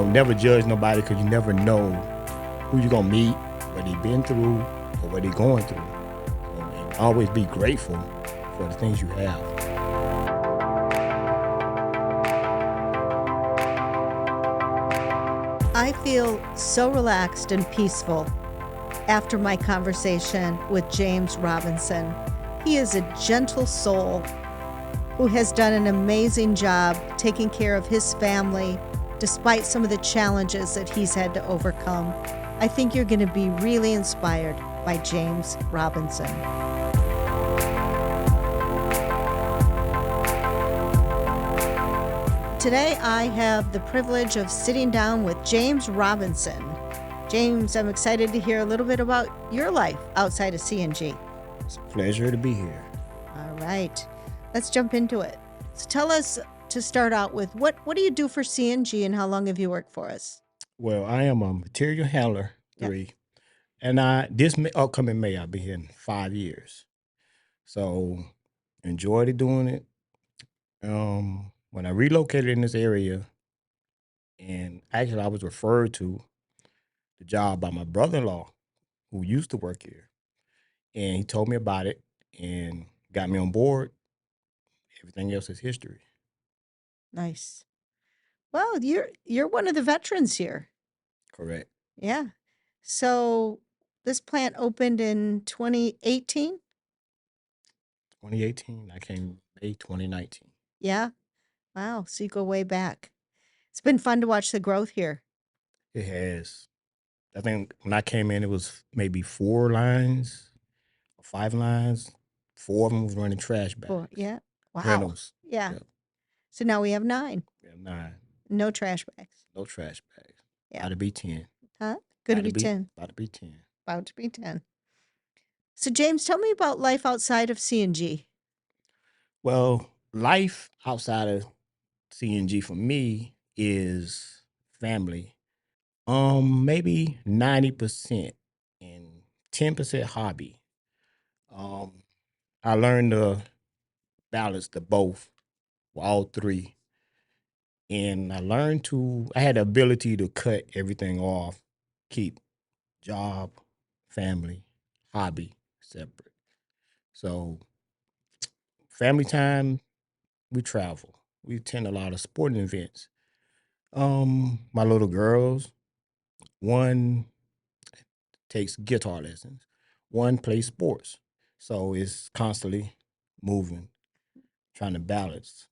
never judge nobody because you never know who you're going to meet, what they've been through, or what they're going through. And always be grateful for the things you have. I feel so relaxed and peaceful after my conversation with James Robinson. He is a gentle soul who has done an amazing job taking care of his family despite some of the challenges that he's had to overcome. I think you're going to be really inspired by James Robinson. Today, I have the privilege of sitting down with James Robinson. James, I'm excited to hear a little bit about your life outside of C&G. It's a pleasure to be here. All right, let's jump into it. So tell us, to start out with, what do you do for C&G and how long have you worked for us? Well, I am a material handler 3, and this upcoming May I'll be here in 5 years. So enjoyed doing it. When I relocated in this area, and actually I was referred to the job by my brother-in-law who used to work here, and he told me about it and got me on board. Everything else is history. Nice. Well, you're one of the veterans here. Correct. Yeah. So this plant opened in 2018? 2018. I came May 2019. Yeah. Wow. So you go way back. It's been fun to watch the growth here. It has. I think when I came in, it was maybe 4 lines, 5 lines. 4 of them was running trash bags. Yeah. Wow. Reynolds. Yeah. Yep. So now we have 9. We have 9. No trash bags. No trash bags. Yeah. About to be 10. Huh? Going to be 10. About to be 10. About to be 10. So James, tell me about life outside of C&G. Well, life outside of C&G for me is family. Maybe 90% and 10% hobby. I learned to balance the both, all 3. And I had the ability to cut everything off, keep job, family, hobby separate. So family time, we travel. We attend a lot of sporting events. My little girls, one takes guitar lessons, one plays sports. So it's constantly moving, trying to balance.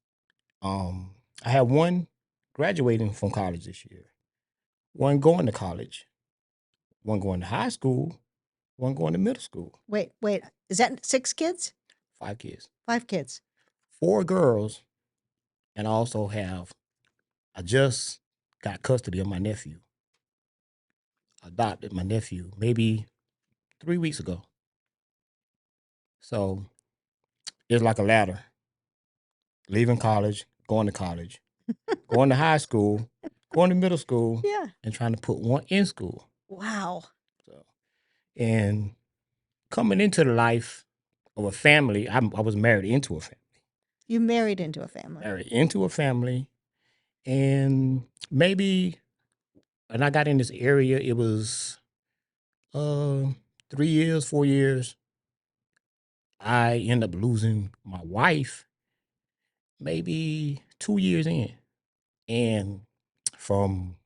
I have one graduating from college this year, one going to college, one going to high school, one going to middle school. Wait. Is that 6 kids? 5 kids. 5 kids. 4 girls, and I just got custody of my nephew. Adopted my nephew maybe 3 weeks ago. So it's like a ladder. Leaving college, going to college, going to high school, going to middle school, Yeah. and trying to put one in school. Wow. So, and coming into the life of a family, I was married into a family. You married into a family. Married into a family, and maybe when I got in this area, it was 3 years, 4 years. I ended up losing my wife maybe 2 years in. And from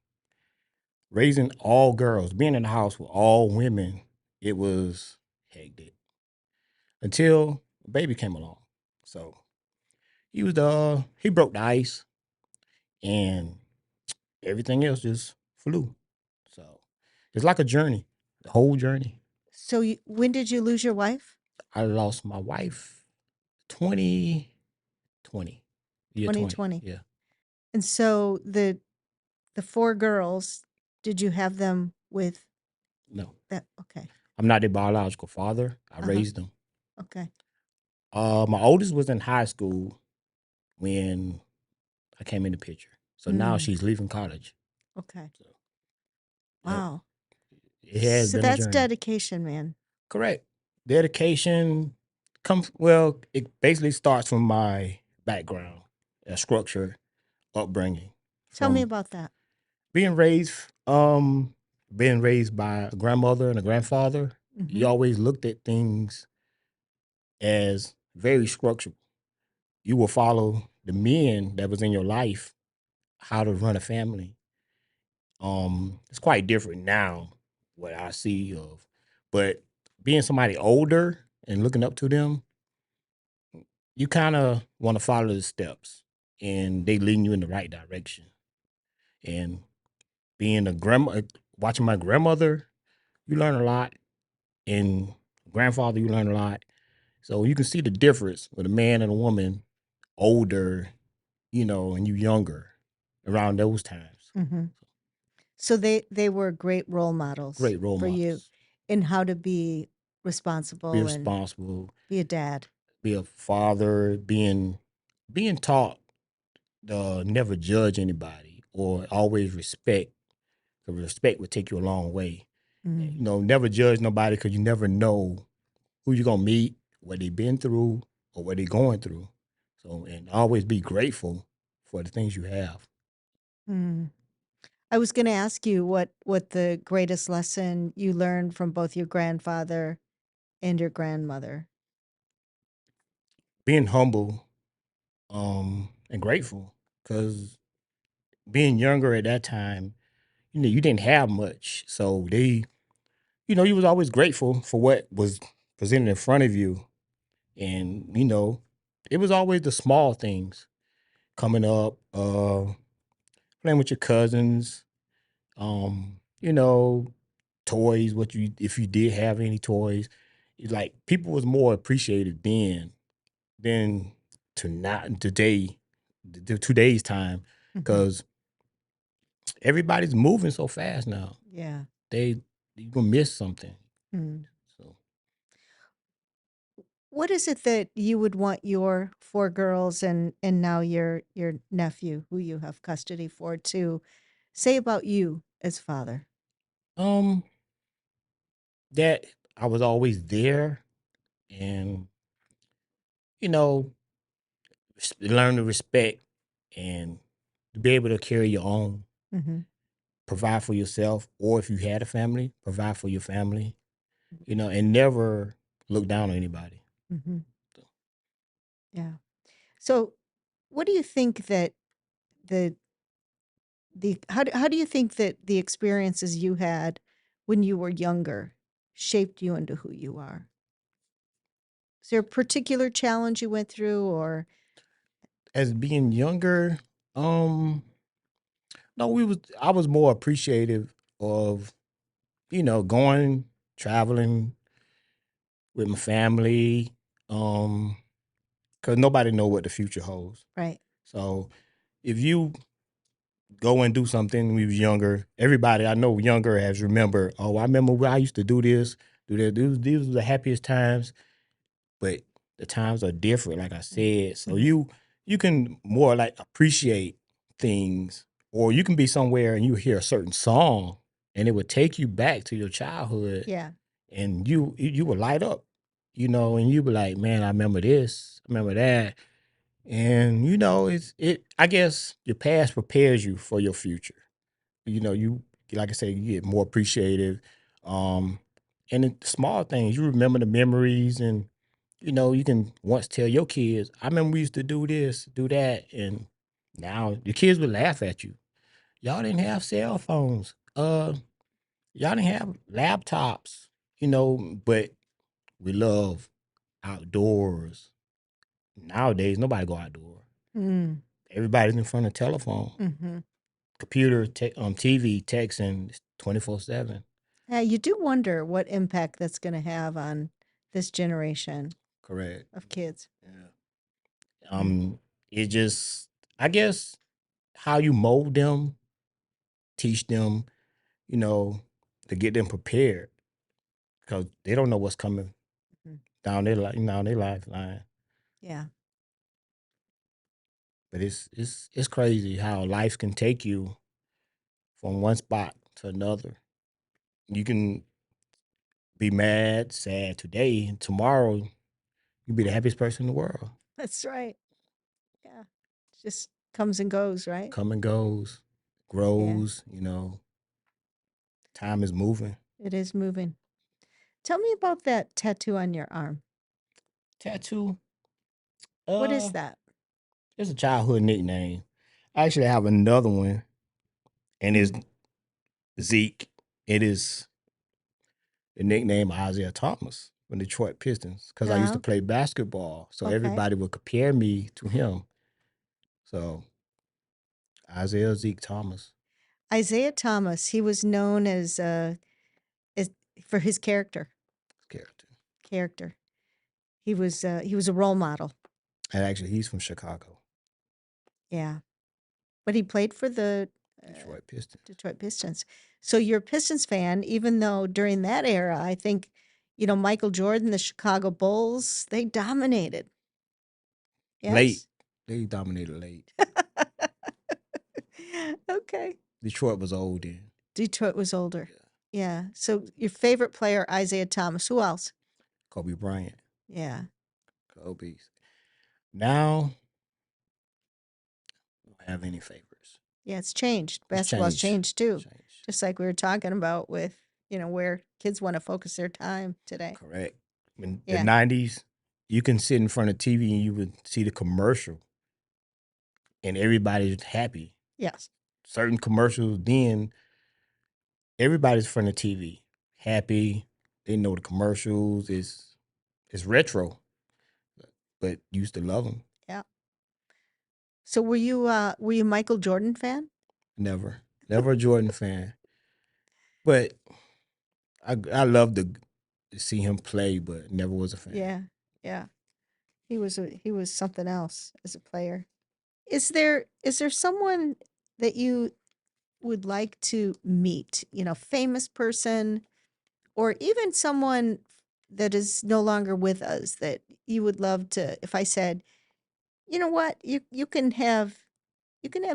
raising all girls, being in the house with all women, it was hectic. Until a baby came along. So he broke the ice, and everything else just flew. So it's like a journey, the whole journey. So when did you lose your wife? I lost my wife 2020. Year 2020. Yeah. And so the 4 girls, did you have them with No. that? Okay. I'm not their biological father. I raised them. Okay. My oldest was in high school when I came in the picture. So now she's leaving college. Okay. So, Wow. it has So been a that's journey. dedication, man. Correct. Dedication it basically starts from my background, structure, upbringing. Tell me about that. being raised um being raised by a grandmother and a grandfather, Mm-hmm. you always looked at things as very structured. You will follow the men that was in your life how to run a family. It's quite different now what I see of, but being somebody older and looking up to them, you kind of want to follow the steps, and they leading you in the right direction. And being a grandma, watching my grandmother, you learn a lot, and grandfather, you learn a lot. So you can see the difference with a man and a woman, older, and you younger, around those times. Mm-hmm. So they were great role models Great role for you models. in how to be Be responsible and responsible, be a dad. be a father, being taught to never judge anybody or always respect. Because respect would take you a long way. Mm. Never judge nobody because you never know who you're gonna meet, what they've been through, or what they're going through. So, and always be grateful for the things you have. Mm. I was going to ask you what the greatest lesson you learned from both your grandfather and your grandmother. Being humble, and grateful, because being younger at that time, you didn't have much, so you was always grateful for what was presented in front of you, and it was always the small things coming up, playing with your cousins, you know, toys, what you if you did have any toys. It's like people was more appreciated then than to not today, today's time, Mhm. because everybody's moving so fast now. Yeah. They you gonna miss something. Mm. So What is it that you would want your four girls and now your nephew, who you have custody for, to say about you as father? um that I was always there, and you know learn to respect and to be able to carry your own, Mm-hmm. provide for yourself, or if you had a family, provide for your family, and never look down on anybody. Mm-hmm. Yeah. So, what do you think that the how do you think that the experiences you had when you were younger shaped you into who you are? Is there a particular challenge you went through, or As being younger, um, no, I was more appreciative of, going, traveling with my family, um, because nobody know what the future holds. right? So if you go and do something when we was younger, everybody I know younger has remember, oh, I remember when I used to do this, do that. These were the happiest times, but the times are different, like I said. So Mm-hmm. you can more like appreciate things, or you can be somewhere and you hear a certain song, and it would take you back to your childhood, Yeah. and you would light up, and you be like, man, I remember this, I remember that, and I guess your past prepares you for your future. You like I said, you get more appreciative. Um, and the small things, you remember the memories, and you can once tell your kids, I remember we used to do this, do that, and now the kids would laugh at you. Y'all didn't have cell phones. Y'all didn't have laptops, but we love outdoors. Nowadays, nobody go outdoor. Mm. Everybody's in front of telephone, Mm-hmm. computer, TV, texting 24/7. Yeah, you do wonder what impact that's going to have on this generation Correct. of kids. Yeah. Mm. It just, I guess, how you mold them, teach them, you know, to get them prepared, because they don't know what's coming Mhm. down their lifeline. Yeah, But it's crazy how life can take you from one spot to another. You can be mad, sad today, and tomorrow you be the happiest person in the world. that's right. Yeah, just comes and goes, right? Come and goes. Yeah, grows. Time is moving. it is moving. Tell me about that tattoo on your arm. Tattoo. What is Uh, that? it's a childhood nickname. I actually have another one, and it's Mm. Zeke. It is the nickname Isaiah Thomas from Detroit Pistons because I used to Oh, play basketball, so okay. everybody would compare me to him. So Isaiah Zeke Thomas Isaiah Thomas, he was known as for his character, character. He was a role model. and actually he's from Chicago, Yeah. But he played for the uh, Detroit Pistons. Detroit Pistons. So you're a Pistons fan, even though during that era, I think, Michael Jordan, the Chicago Bulls, they dominated. Late, Yes? they dominated late. Okay. Detroit was old then. Detroit was older. Yeah, Yeah. So your favorite player, Isaiah Thomas. Who else? Kobe Bryant, Yeah. Kobe. Now, I don't have any favorites. Yeah, it's changed. It's Basketball's changed. changed too. Changed. Just like we were talking about with, where kids want to focus their time today. Correct. In the Yeah. '90s, you can sit in front of TV and you would see the commercial, and everybody's happy. Yes. Certain commercials, then everybody's in front of TV, happy. They know the commercials. It's retro, but used to love them. Yeah. So were you Michael Jordan fan? Never, never a Jordan fan, but I love to see him play, but never was a fan. Yeah. Yeah. He was something else as a player. Is there someone that you would like to meet, famous person or even someone that is no longer with us that you would love to if I said, "You know what? You can have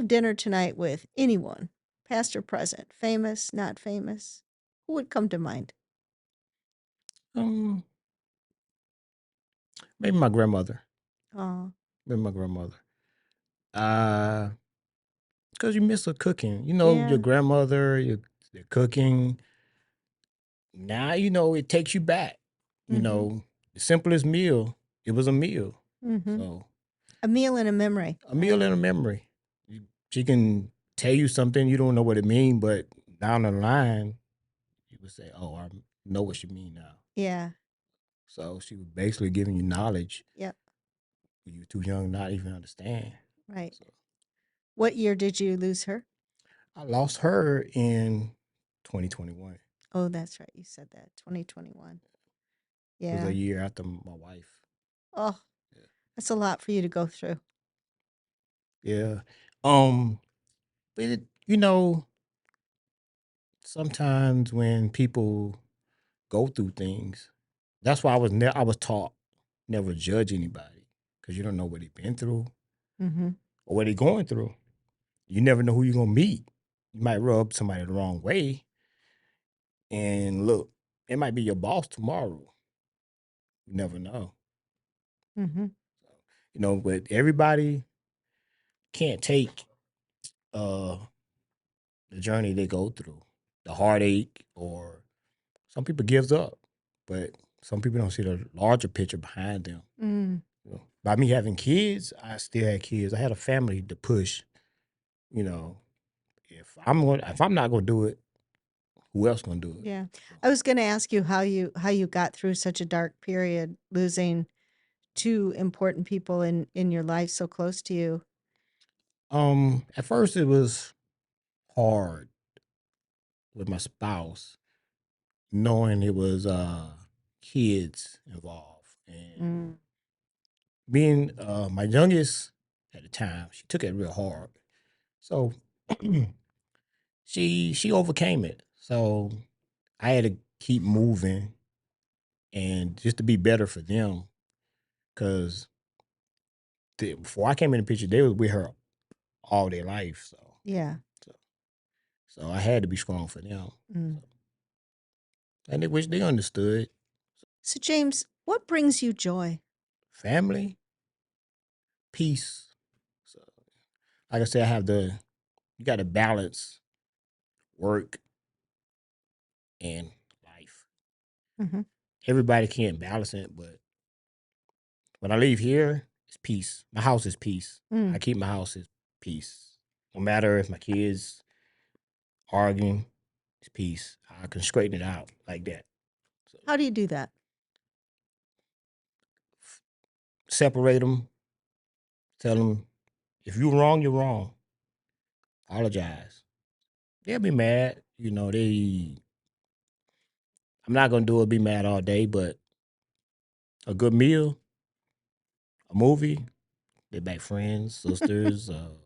dinner tonight with anyone, past or present, famous, not famous." Who would come to mind? Um, maybe my grandmother. Oh, Maybe my grandmother. Uh, because you miss her cooking. Your yeah. grandmother, your cooking. Now it takes you back. Mhm. The simplest meal. It was a meal. Mhm. So A meal in a memory, a right? meal in a memory. She can tell you something you don't know what it mean, but down the line, you would say, "Oh, I know what she mean now." Yeah. So she was basically giving you knowledge Yep. when you were too young not even understand. Right. So What year did you lose her? I lost her in 2021. Oh, that's right. You said that. 2021. It was a Yeah. year after my wife. Oh, Yeah. that's a lot for you to go through. Yeah. Um, but sometimes when people go through things, that's why I was taught never judge anybody because you don't know what they've been through Mhm. or what they're going through. You never know who you're gonna meet. You might rub somebody the wrong way, and look, it might be your boss tomorrow. You never know. Mhm. But everybody can't take uh the journey they go through, the heartache, or some people gives up, but some people don't see the larger picture behind them. Mm. By me having kids, I still had kids. I had a family to push. You know, if I'm not gonna do it, who else gonna do it? Yeah. So, I was going to ask you how you got through such a dark period, losing two important people in your life so close to you. at first it was hard with my spouse, knowing it was kids involved, and Mm. being my youngest at the time, she took it real hard. So she overcame it. So I had to keep moving and just to be better for them because before I came in the picture, they was with her all their life. Yeah. So, so I had to be strong for them. Mm. So, and they wish they understood. So James, what brings you joy? Family, peace. So, like I said, I have the you got to balance work and life. Hmm. Everybody can't balance it, but when I leave here, it's peace. My house is peace. I Mm. keep my house as peace. No matter if my kids arguing, it's peace. I can straighten it out like that. So How do you do that? separate them. Tell them if you're wrong, you're wrong. Apologize. They'll be mad. You know, they. I'm not gonna do it. Be mad all day, but a good meal, a movie, they're back friends, sisters. So,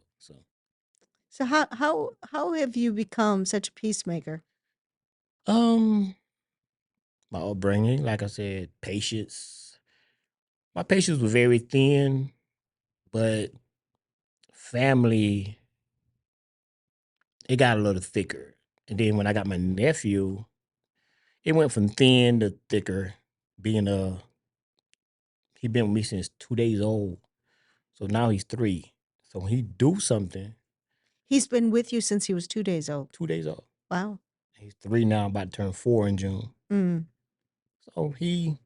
So how have you become such a peacemaker? um, my upbringing, like I said, patience. My patience was very thin, but family, it got a little thicker. And then when I got my nephew, it went from thin to thicker. Being he been with me since 2 days old, so now he's three. So when he do something, He's been with you since he was 2 days old. 2 days old. Wow. He's three now, about to turn 4 in June. Mm. So he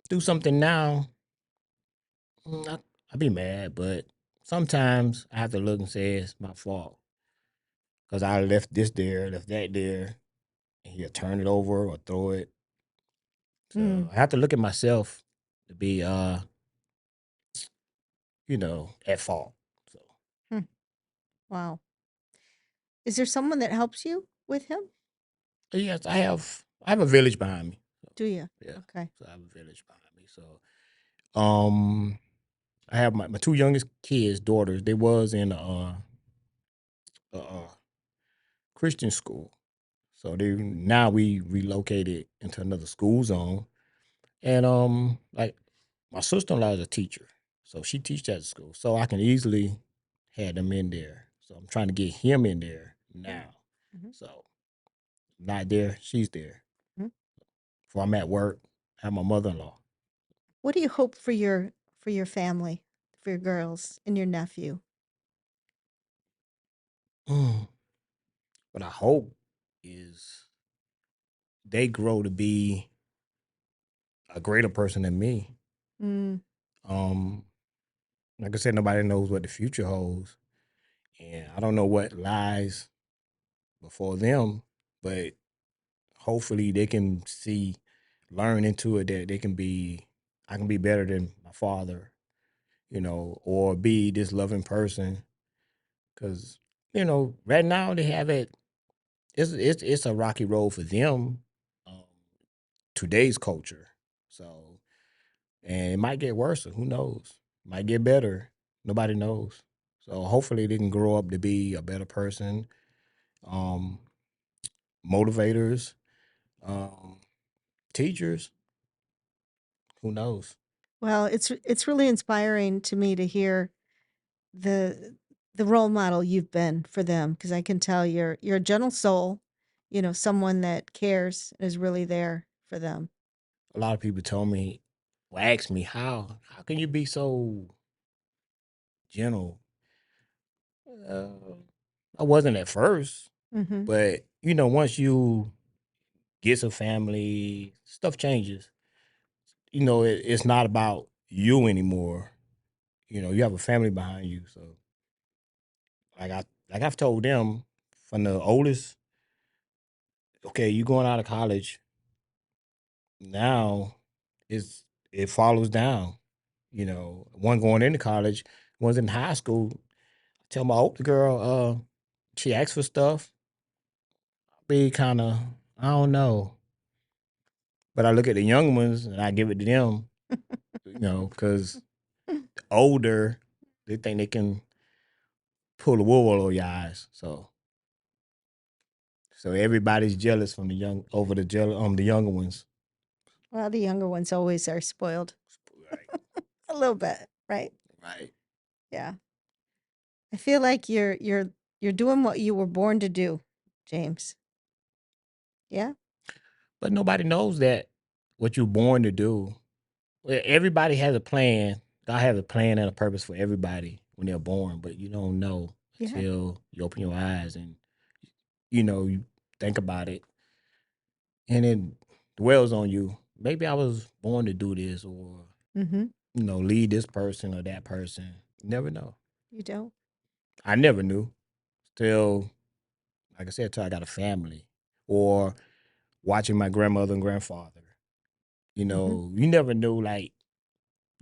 do something now, I be mad, but sometimes I have to look and say it's my fault because I left this there, left that there, and he'll turn it over or throw it. So Mm. I have to look at myself to be, at fault. So Hmm. Wow. Is there someone that helps you with him? yes, I have a village behind me. So, Do you? yeah, Okay. so I have a village behind me. So um, I have my two youngest kids, daughters. They was in a Christian school. So they now we relocated into another school zone. And like my sister in law is a teacher. So she teaches at the school. So I can easily have them in there. So I'm trying to get him in there now. Mhm. So not there, she's there. Mhm. Before I'm at work, I have my mother in law. What do you hope for your family, for your girls and your nephew? What I hope is they grow to be a greater person than me. Mm. Um, like I said, nobody knows what the future holds. And I don't know what lies before them, but hopefully they can see, learn into it that I can be better than my father, or be this loving person. Because, right now they have it, it's a rocky road for them, um, today's culture. So, and it might get worse. Who knows? Might get better. Nobody knows. So hopefully they can grow up to be a better person, um, motivators, um, teachers. Who knows? Well, it's really inspiring to me to hear the the role model you've been for them because I can tell you're a gentle soul, someone that cares and is really there for them. A lot of people told me, well, asked me how can you be so gentle? Uh, I wasn't at first, Hmm. but once you get some family, stuff changes. It's not about you anymore. You have a family behind you, so I've told them from the oldest, okay, you going out of college now, it follows down. One going into college, one's in high school. I tell my older girl, she asks for stuff, be kind of, I don't know, but I look at the young ones and I give it to them, because older, they think they can pull the wool over your eyes. So everybody's jealous from the young over the younger ones. Well, the younger ones always are spoiled Right, a little bit, right? right. Yeah. I feel like you're doing what you were born to do, James. Yeah. But nobody knows that what you're born to do. Well, everybody has a plan. God has a plan and a purpose for everybody when they're born, but you don't know. Yeah. until you open your eyes and you think about it, and it dwells on you. Maybe I was born to do this, or Mm-hmm. lead this person or that person. You never know. You don't. I never knew till, like I said, till I got a family, or watching my grandmother and grandfather. Mm-hmm. You never knew like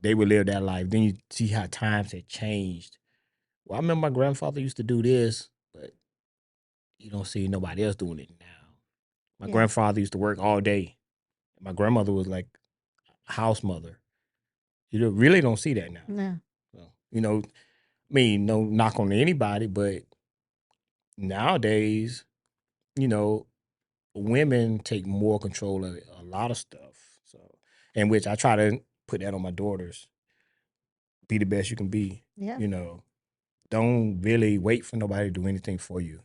they would live that life. Then you see how times had changed. Well, I remember my grandfather used to do this, but you don't see nobody else doing it now. My Yeah. grandfather used to work all day. My grandmother was like a house mother. Really don't see that now. No. So, I mean, no knock on anybody, but nowadays, you know, women take more control of a lot of stuff. So, in which I try to put that on my daughters. Be the best you can be. Yeah. You know, don't really wait for nobody to do anything for you.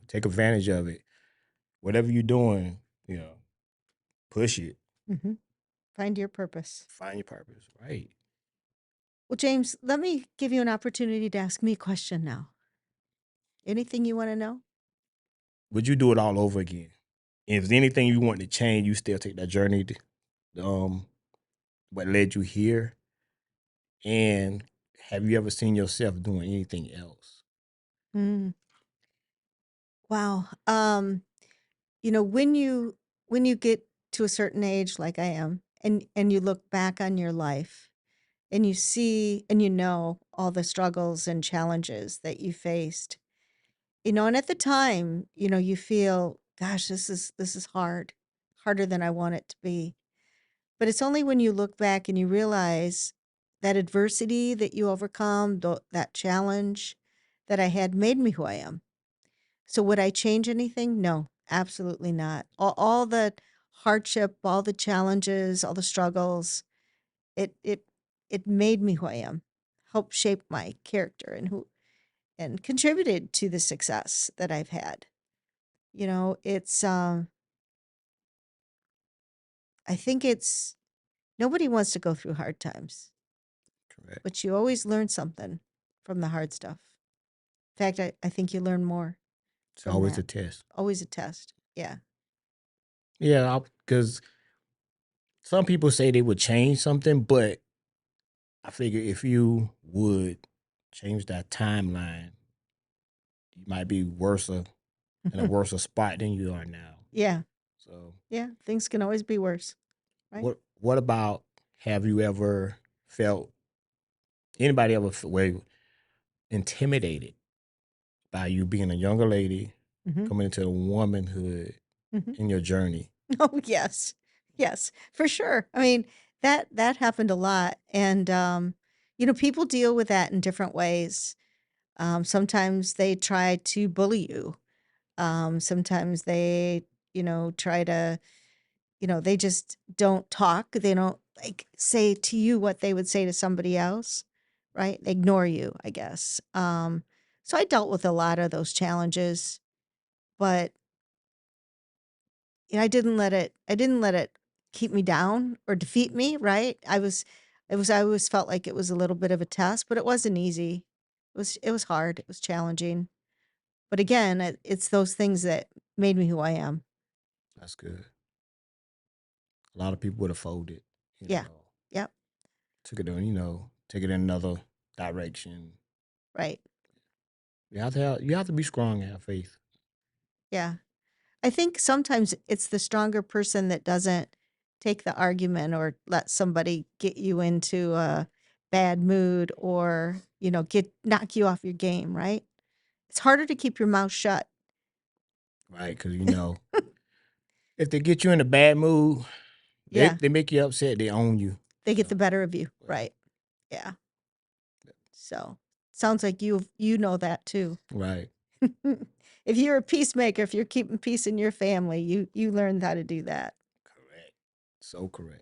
Take advantage of it. Whatever you're doing, push it. Mm-hmm. Find your purpose. Find your purpose. Right. Well, James, let me give you an opportunity to ask me a question now. Anything you want to know? Would you do it all over again? If there's anything you want to change, you still take that journey. What led you here? And have you ever seen yourself doing anything else? Mm. Wow. When you get to a certain age like I am, and you look back on your life and you see and you know all the struggles and challenges that you faced, and at the time, you feel, gosh, this is hard, harder than I want it to be. But it's only when you look back and you realize that adversity that you overcome, that challenge that I had made me who I am. So would I change anything? No, absolutely not. All the hardship, all the challenges, all the struggles, it made me who I am, helped shape my character and contributed to the success that I've had. It's I think it's nobody wants to go through hard times, Correct. but you always learn something from the hard stuff. In fact, I think you learn more It's from always that. a test. Always a test. Yeah. Yeah, because some people say they would change something, but I figure if you would change that timeline, you might be in a worse spot than you are now. Yeah. So, Yeah. Things can always be worse, right? what about, have you ever felt, anybody ever intimidated by you being a younger lady Hmm. coming into womanhood Hmm. in your journey? Oh, yes. Yes, for sure. I mean, that happened a lot. And, people deal with that in different ways. Sometimes they try to bully you. Sometimes they, try to, they just don't talk. They don't like say to you what they would say to somebody else, right? They ignore you, I guess. So I dealt with a lot of those challenges, but I didn't let it keep me down or defeat me, right? I always felt like it was a little bit of a test, but it wasn't easy. It was hard. It was challenging. But again, it's those things that made me who I am. That's good. A lot of people would have folded, Yeah. Yep. take it in another direction. Right. You have to be strong and have faith. Yeah. I think sometimes it's the stronger person that doesn't take the argument or let somebody get you into a bad mood or, get knock you off your game, right? It's harder to keep your mouth shut. Right? Because if they get you in a bad mood, they Yeah. they make you upset. They own you. They get So the better of you, right, right? Yeah. So, sounds like you know that too. right, If you're a peacemaker, if you're keeping peace in your family, you learned how to do that. correct, so correct.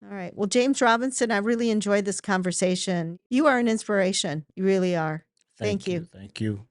All right. Well, James Robinson, I really enjoyed this conversation. You are an inspiration. You really are. Thank Thank you, you. thank you.